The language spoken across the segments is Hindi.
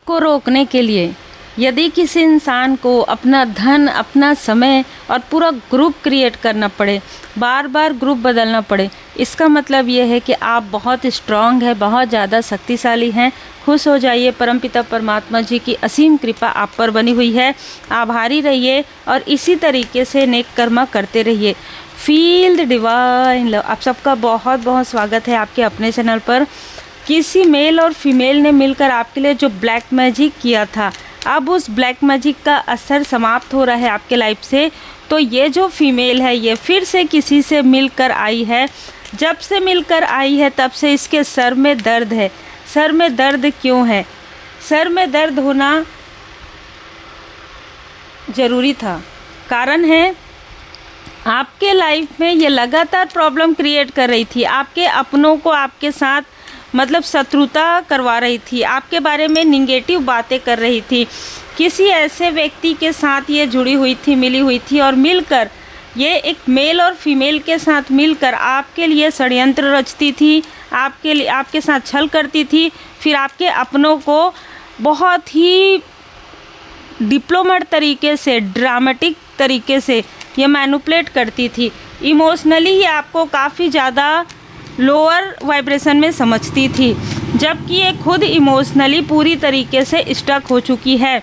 को रोकने के लिए यदि किसी इंसान को अपना धन, अपना समय और पूरा ग्रुप क्रिएट करना पड़े, बार बार ग्रुप बदलना पड़े, इसका मतलब ये है कि आप बहुत स्ट्रांग हैं, बहुत ज़्यादा शक्तिशाली हैं। खुश हो जाइए, परमपिता परमात्मा जी की असीम कृपा आप पर बनी हुई है। आभारी रहिए और इसी तरीके से नेक कर्म करते रहिए। Feel the divine love. आप सबका बहुत बहुत स्वागत है आपके अपने चैनल पर। किसी मेल और फीमेल ने मिलकर आपके लिए जो ब्लैक मैजिक किया था, अब उस ब्लैक मैजिक का असर समाप्त हो रहा है आपके लाइफ से। तो ये जो फीमेल है ये फिर से किसी से मिलकर आई है। जब से मिलकर आई है तब से इसके सर में दर्द है। सर में दर्द क्यों है? सर में दर्द होना ज़रूरी था। कारण है आपके लाइफ में ये लगातार प्रॉब्लम क्रिएट कर रही थी। आपके अपनों को आपके साथ मतलब शत्रुता करवा रही थी, आपके बारे में निगेटिव बातें कर रही थी। किसी ऐसे व्यक्ति के साथ ये जुड़ी हुई थी, मिली हुई थी और मिलकर ये एक मेल और फीमेल के साथ मिलकर आपके लिए षड्यंत्र रचती थी, आपके लिए आपके साथ छल करती थी। फिर आपके अपनों को बहुत ही डिप्लोमेट तरीके से, ड्रामेटिक तरीके से ये मैनिपुलेट करती थी। इमोशनली ही आपको काफ़ी ज़्यादा लोअर वाइब्रेशन में समझती थी, जबकि ये खुद इमोशनली पूरी तरीके से स्टक हो चुकी है।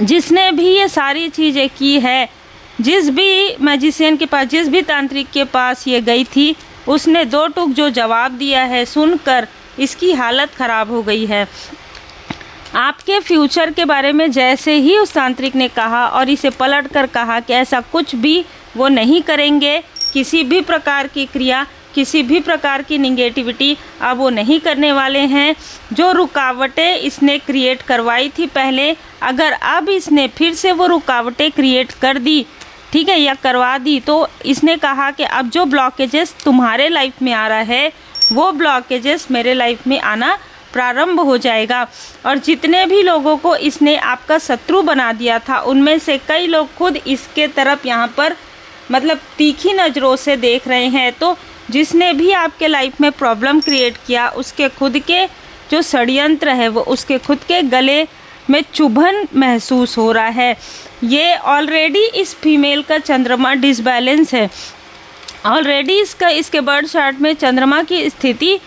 जिसने भी ये सारी चीज़ें की है, जिस भी मैजिशियन के पास, जिस भी तांत्रिक के पास ये गई थी, उसने दो टूक जो जवाब दिया है सुनकर इसकी हालत ख़राब हो गई है। आपके फ्यूचर के बारे में जैसे ही उस तांत्रिक ने कहा और इसे पलट कर कहा कि ऐसा कुछ भी वो नहीं करेंगे, किसी भी प्रकार की क्रिया, किसी भी प्रकार की निगेटिविटी अब वो नहीं करने वाले हैं। जो रुकावटें इसने क्रिएट करवाई थी पहले, अगर अब इसने फिर से वो रुकावटें क्रिएट कर दी, ठीक है, या करवा दी, तो इसने कहा कि अब जो ब्लॉकेजेस तुम्हारे लाइफ में आ रहा है वो ब्लॉकेजेस मेरे लाइफ में आना प्रारंभ हो जाएगा। और जितने भी लोगों को इसने आपका शत्रु बना दिया था, उनमें से कई लोग खुद इसके तरफ यहाँ पर मतलब तीखी नज़रों से देख रहे हैं। तो जिसने भी आपके लाइफ में प्रॉब्लम क्रिएट किया, उसके खुद के जो षड्यंत्र है वो उसके खुद के गले में चुभन महसूस हो रहा है। ये ऑलरेडी इस फीमेल का चंद्रमा डिसबैलेंस है। ऑलरेडी इसके बर्थ चार्ट में चंद्रमा की स्थिति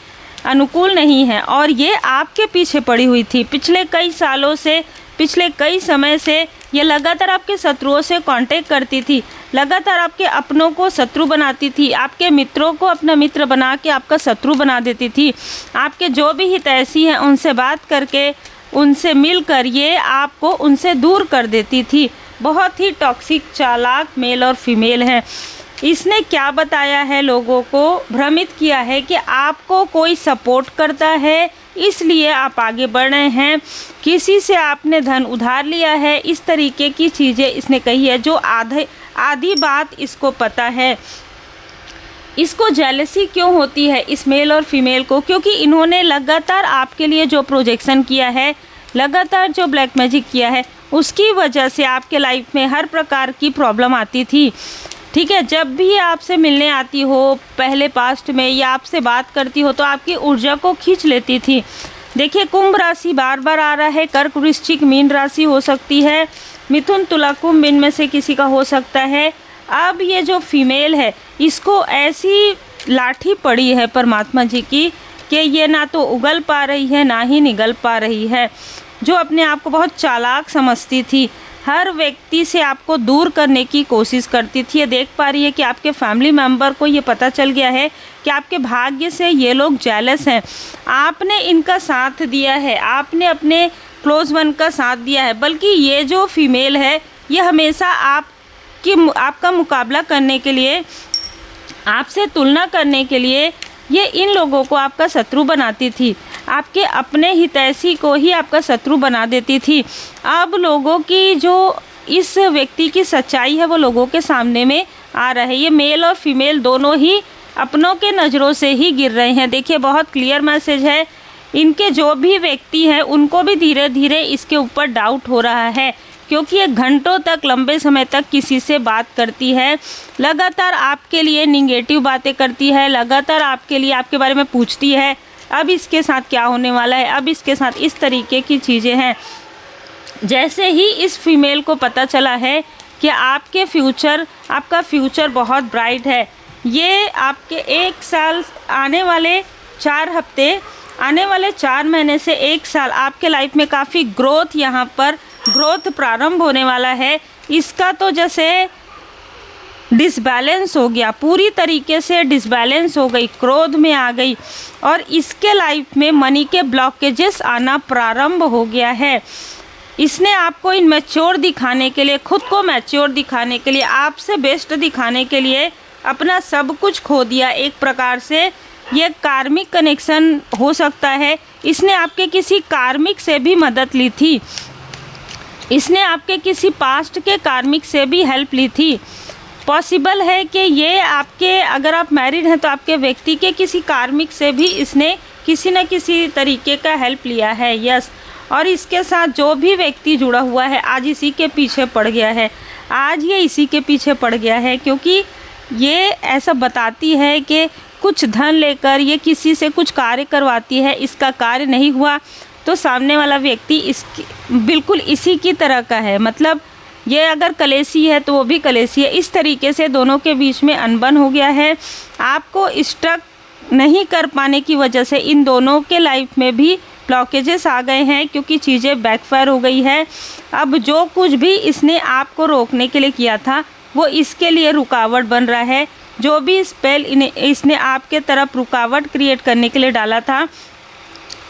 अनुकूल नहीं है और ये आपके पीछे पड़ी हुई थी। पिछले कई सालों से, पिछले कई समय से ये लगातार आपके शत्रुओं से कांटेक्ट करती थी, लगातार आपके अपनों को शत्रु बनाती थी, आपके मित्रों को अपना मित्र बना के आपका शत्रु बना देती थी। आपके जो भी हितैषी हैं उनसे बात करके, उनसे मिलकर ये आपको उनसे दूर कर देती थी। बहुत ही टॉक्सिक, चालाक मेल और फीमेल हैं। इसने क्या बताया है, लोगों को भ्रमित किया है कि आपको कोई सपोर्ट करता है इसलिए आप आगे बढ़ रहे हैं, किसी से आपने धन उधार लिया है, इस तरीके की चीज़ें इसने कही है। जो आधी बात इसको पता है। इसको जेलसी क्यों होती है इस मेल और फीमेल को? क्योंकि इन्होंने लगातार आपके लिए जो प्रोजेक्शन किया है, लगातार जो ब्लैक मैजिक किया है, उसकी वजह से आपके लाइफ में हर प्रकार की प्रॉब्लम आती थी, ठीक है। जब भी आपसे मिलने आती हो पहले पास्ट में या आपसे बात करती हो तो आपकी ऊर्जा को खींच लेती थी। देखिए, कुंभ राशि बार बार आ रहा है, कर्क, वृश्चिक, मीन राशि हो सकती है, मिथुन, तुला, कुंभ, इनमें से किसी का हो सकता है। अब ये जो फीमेल है इसको ऐसी लाठी पड़ी है परमात्मा जी की कि ये ना तो उगल पा रही है ना ही निगल पा रही है। जो अपने आप को बहुत चालाक समझती थी, हर व्यक्ति से आपको दूर करने की कोशिश करती थी, ये देख पा रही है कि आपके फैमिली मेम्बर को ये पता चल गया है कि आपके भाग्य से ये लोग जेलस हैं। आपने इनका साथ दिया है, आपने अपने क्लोज वन का साथ दिया है, बल्कि ये जो फीमेल है ये हमेशा आपका मुकाबला करने के लिए, आपसे तुलना करने के लिए ये इन लोगों को आपका शत्रु बनाती थी, आपके अपने हितैषी को ही आपका शत्रु बना देती थी। अब लोगों की जो इस व्यक्ति की सच्चाई है वो लोगों के सामने में आ रहा है। ये मेल और फीमेल दोनों ही अपनों के नज़रों से ही गिर रहे हैं। देखिए, बहुत क्लियर मैसेज है। इनके जो भी व्यक्ति हैं उनको भी धीरे धीरे इसके ऊपर डाउट हो रहा है, क्योंकि ये घंटों तक, लंबे समय तक किसी से बात करती है, लगातार आपके लिए निगेटिव बातें करती है, लगातार आपके लिए, आपके बारे में पूछती है, अब इसके साथ क्या होने वाला है, अब इसके साथ इस तरीके की चीज़ें हैं। जैसे ही इस फीमेल को पता चला है कि आपका फ्यूचर बहुत ब्राइट है, ये आपके 1 साल, आने वाले 4 हफ्ते, आने वाले 4 महीने से 1 साल आपके लाइफ में काफ़ी ग्रोथ, यहाँ पर ग्रोथ प्रारंभ होने वाला है। इसका तो जैसे डिसबैलेंस हो गया, पूरी तरीके से डिसबैलेंस हो गई, क्रोध में आ गई, और इसके लाइफ में मनी के ब्लॉकेजेस आना प्रारंभ हो गया है। इसने आपको इनमैच्योर दिखाने के लिए, खुद को मैच्योर दिखाने के लिए, आपसे बेस्ट दिखाने के लिए अपना सब कुछ खो दिया एक प्रकार से। ये कार्मिक कनेक्शन हो सकता है, इसने आपके किसी कार्मिक से भी मदद ली थी, इसने आपके किसी पास्ट के कार्मिक से भी हेल्प ली थी। पॉसिबल है कि ये आपके, अगर आप मैरिड हैं तो आपके व्यक्ति के किसी कार्मिक से भी इसने किसी न किसी तरीके का हेल्प लिया है। यस, और इसके साथ जो भी व्यक्ति जुड़ा हुआ है आज इसी के पीछे पड़ गया है, आज ये इसी के पीछे पड़ गया है, क्योंकि ये ऐसा बताती है कि कुछ धन लेकर ये किसी से कुछ कार्य करवाती है, इसका कार्य नहीं हुआ तो सामने वाला व्यक्ति बिल्कुल इसी की तरह का है। मतलब ये अगर कलेशी है तो वो भी कलेशी है। इस तरीके से दोनों के बीच में अनबन हो गया है। आपको स्टक नहीं कर पाने की वजह से इन दोनों के लाइफ में भी ब्लॉकेजेस आ गए हैं, क्योंकि चीज़ें बैकफायर हो गई है। अब जो कुछ भी इसने आपको रोकने के लिए किया था वो इसके लिए रुकावट बन रहा है। जो भी स्पेल इसने आपके तरफ रुकावट क्रिएट करने के लिए डाला था,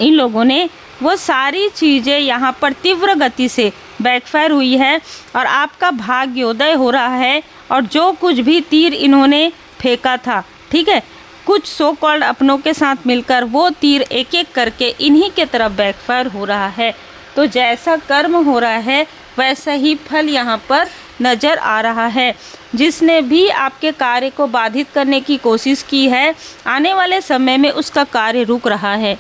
इन लोगों ने वो सारी चीज़ें यहाँ पर तीव्र गति से बैकफायर हुई है और आपका भाग्योदय हो रहा है। और जो कुछ भी तीर इन्होंने फेंका था, ठीक है, कुछ सो कॉल्ड अपनों के साथ मिलकर वो तीर एक एक करके इन्हीं के तरफ बैकफायर हो रहा है। तो जैसा कर्म हो रहा है वैसा ही फल यहाँ पर नज़र आ रहा है। जिसने भी आपके कार्य को बाधित करने की कोशिश की है, आने वाले समय में उसका कार्य रुक रहा है।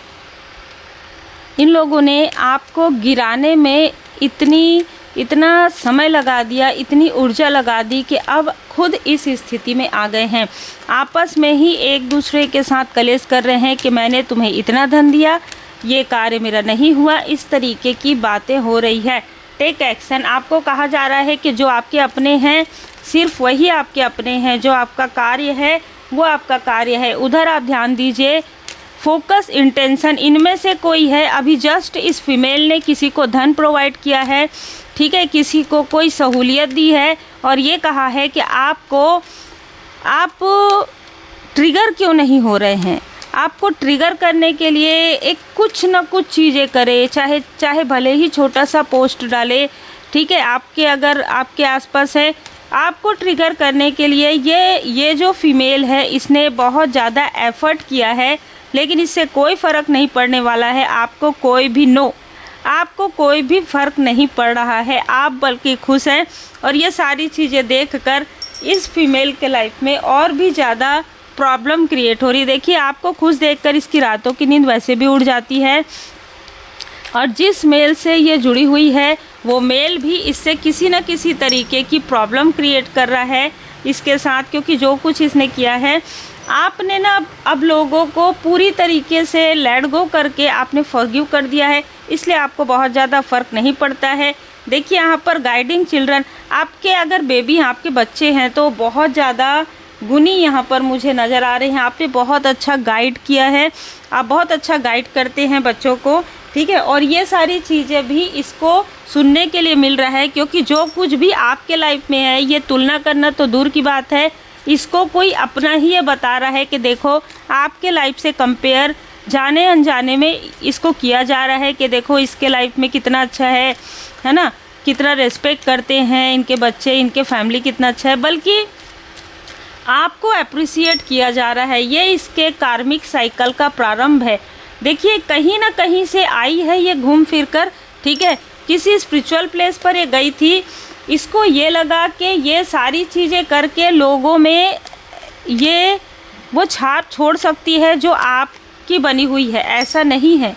इन लोगों ने आपको गिराने में इतना समय लगा दिया, इतनी ऊर्जा लगा दी कि अब खुद इस स्थिति में आ गए हैं। आपस में ही एक दूसरे के साथ कलेश कर रहे हैं कि मैंने तुम्हें इतना धन दिया, ये कार्य मेरा नहीं हुआ, इस तरीके की बातें हो रही है। Take action. आपको कहा जा रहा है कि जो आपके अपने हैं सिर्फ वही आपके अपने हैं, जो आपका कार्य है वो आपका कार्य है, उधर आप ध्यान दीजिए। फोकस, इंटेंशन इनमें से कोई है। अभी जस्ट इस फीमेल ने किसी को धन प्रोवाइड किया है, ठीक है, किसी को कोई सहूलियत दी है और ये कहा है कि आप ट्रिगर क्यों नहीं हो रहे हैं। आपको ट्रिगर करने के लिए एक कुछ न कुछ चीज़ें करे, चाहे भले ही छोटा सा पोस्ट डाले, ठीक है, आपके अगर आपके आसपास है, आपको ट्रिगर करने के लिए ये जो फीमेल है इसने बहुत ज़्यादा एफर्ट किया है, लेकिन इससे कोई फ़र्क नहीं पड़ने वाला है। आपको कोई भी फ़र्क नहीं पड़ रहा है, आप बल्कि खुश हैं। और ये सारी चीज़ें देखकर इस फीमेल के लाइफ में और भी ज़्यादा प्रॉब्लम क्रिएट हो रही। देखिए, आपको खुश देखकर इसकी रातों की नींद वैसे भी उड़ जाती है। और जिस मेल से ये जुड़ी हुई है वो मेल भी इससे किसी न किसी तरीके की प्रॉब्लम क्रिएट कर रहा है इसके साथ, क्योंकि जो कुछ इसने किया है, आपने ना अब लोगों को पूरी तरीके से लेट गो करके आपने फॉरगिव कर दिया है, इसलिए आपको बहुत ज़्यादा फ़र्क नहीं पड़ता है। देखिए, यहाँ पर गाइडिंग चिल्ड्रन, आपके अगर बेबी हैं, आपके बच्चे हैं, तो बहुत ज़्यादा गुणी यहाँ पर मुझे नज़र आ रहे हैं। आपने बहुत अच्छा गाइड किया है, आप बहुत अच्छा गाइड करते हैं बच्चों को, ठीक है। और ये सारी चीज़ें भी इसको सुनने के लिए मिल रहा है, क्योंकि जो कुछ भी आपके लाइफ में है, ये तुलना करना तो दूर की बात है, इसको कोई अपना ही ये बता रहा है कि देखो आपके लाइफ से कंपेयर जाने अनजाने में इसको किया जा रहा है कि देखो इसके लाइफ में कितना अच्छा है ना, कितना रिस्पेक्ट करते हैं इनके बच्चे, इनके फैमिली कितना अच्छा है, बल्कि आपको अप्रिसिएट किया जा रहा है। ये इसके कार्मिक साइकिल का प्रारंभ है। देखिए, कहीं ना कहीं से आई है ये घूम फिर कर, ठीक है, किसी स्पिरिचुअल प्लेस पर ये गई थी। इसको ये लगा कि ये सारी चीज़ें करके लोगों में ये वो छाप छोड़ सकती है जो आपकी बनी हुई है। ऐसा नहीं है,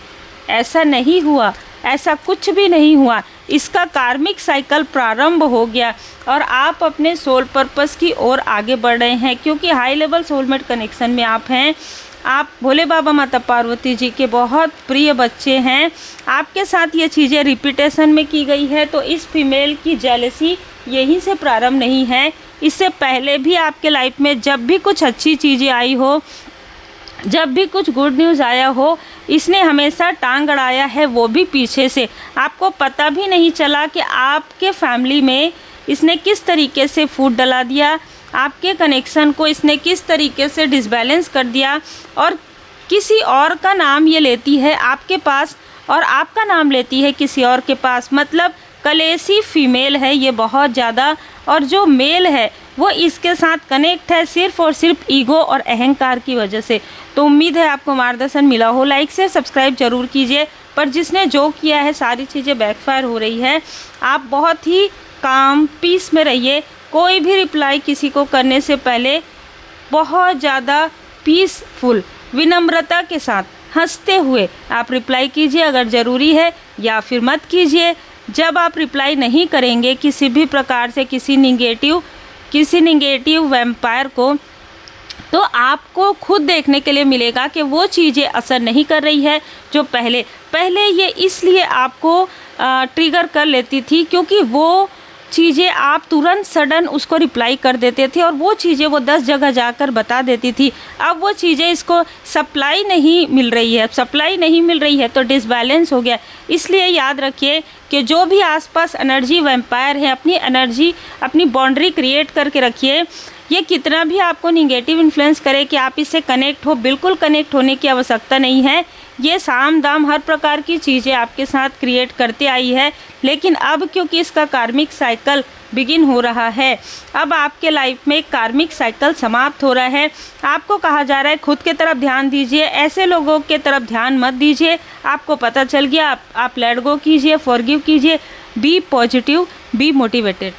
ऐसा नहीं हुआ, ऐसा कुछ भी नहीं हुआ। इसका कार्मिक साइकिल प्रारंभ हो गया और आप अपने सोल पर्पस की ओर आगे बढ़ रहे हैं, क्योंकि हाई लेवल सोलमेट कनेक्शन में आप हैं। आप भोले बाबा माता पार्वती जी के बहुत प्रिय बच्चे हैं। आपके साथ ये चीज़ें रिपीटेशन में की गई है, तो इस फीमेल की जेलसी यहीं से प्रारंभ नहीं है। इससे पहले भी आपके लाइफ में जब भी कुछ अच्छी चीज़ें आई हो, जब भी कुछ गुड न्यूज़ आया हो, इसने हमेशा टांग अड़ाया है, वो भी पीछे से। आपको पता भी नहीं चला कि आपके फैमिली में इसने किस तरीके से फूट डला दिया, आपके कनेक्शन को इसने किस तरीके से डिसबैलेंस कर दिया, और किसी और का नाम ये लेती है आपके पास और आपका नाम लेती है किसी और के पास। मतलब कलेशी फीमेल है ये बहुत ज़्यादा, और जो मेल है वो इसके साथ कनेक्ट है सिर्फ़ और सिर्फ ईगो और अहंकार की वजह से। तो उम्मीद है आपको मार्गदर्शन मिला हो। लाइक से सब्सक्राइब जरूर कीजिए। पर जिसने जो किया है सारी चीज़ें बैकफायर हो रही है। आप बहुत ही काम पीस में रहिए। कोई भी रिप्लाई किसी को करने से पहले बहुत ज़्यादा पीसफुल विनम्रता के साथ हंसते हुए आप रिप्लाई कीजिए अगर ज़रूरी है, या फिर मत कीजिए। जब आप रिप्लाई नहीं करेंगे किसी भी प्रकार से किसी निगेटिव वैम्पायर को, तो आपको खुद देखने के लिए मिलेगा कि वो चीज़ें असर नहीं कर रही है जो पहले ये इसलिए आपको ट्रिगर कर लेती थी क्योंकि वो चीज़ें आप तुरंत सडन उसको रिप्लाई कर देते थे और वो चीज़ें वो 10 जगह जाकर बता देती थी। अब वो चीज़ें इसको सप्लाई नहीं मिल रही है, तो डिसबैलेंस हो गया। इसलिए याद रखिए कि जो भी आसपास एनर्जी वैम्पायर है, अपनी एनर्जी, अपनी बाउंड्री क्रिएट करके रखिए। ये कितना भी आपको निगेटिव इन्फ्लुएंस करे कि आप इससे कनेक्ट हो, बिल्कुल कनेक्ट होने की आवश्यकता नहीं है। ये साम दाम हर प्रकार की चीज़ें आपके साथ क्रिएट करते आई है, लेकिन अब क्योंकि इसका कार्मिक साइकिल बिगिन हो रहा है, अब आपके लाइफ में कार्मिक साइकिल समाप्त हो रहा है। आपको कहा जा रहा है खुद के तरफ ध्यान दीजिए, ऐसे लोगों के तरफ ध्यान मत दीजिए। आपको पता चल गया, आप लेट गो कीजिए, फॉरगिव कीजिए, बी पॉजिटिव, बी मोटिवेटेड।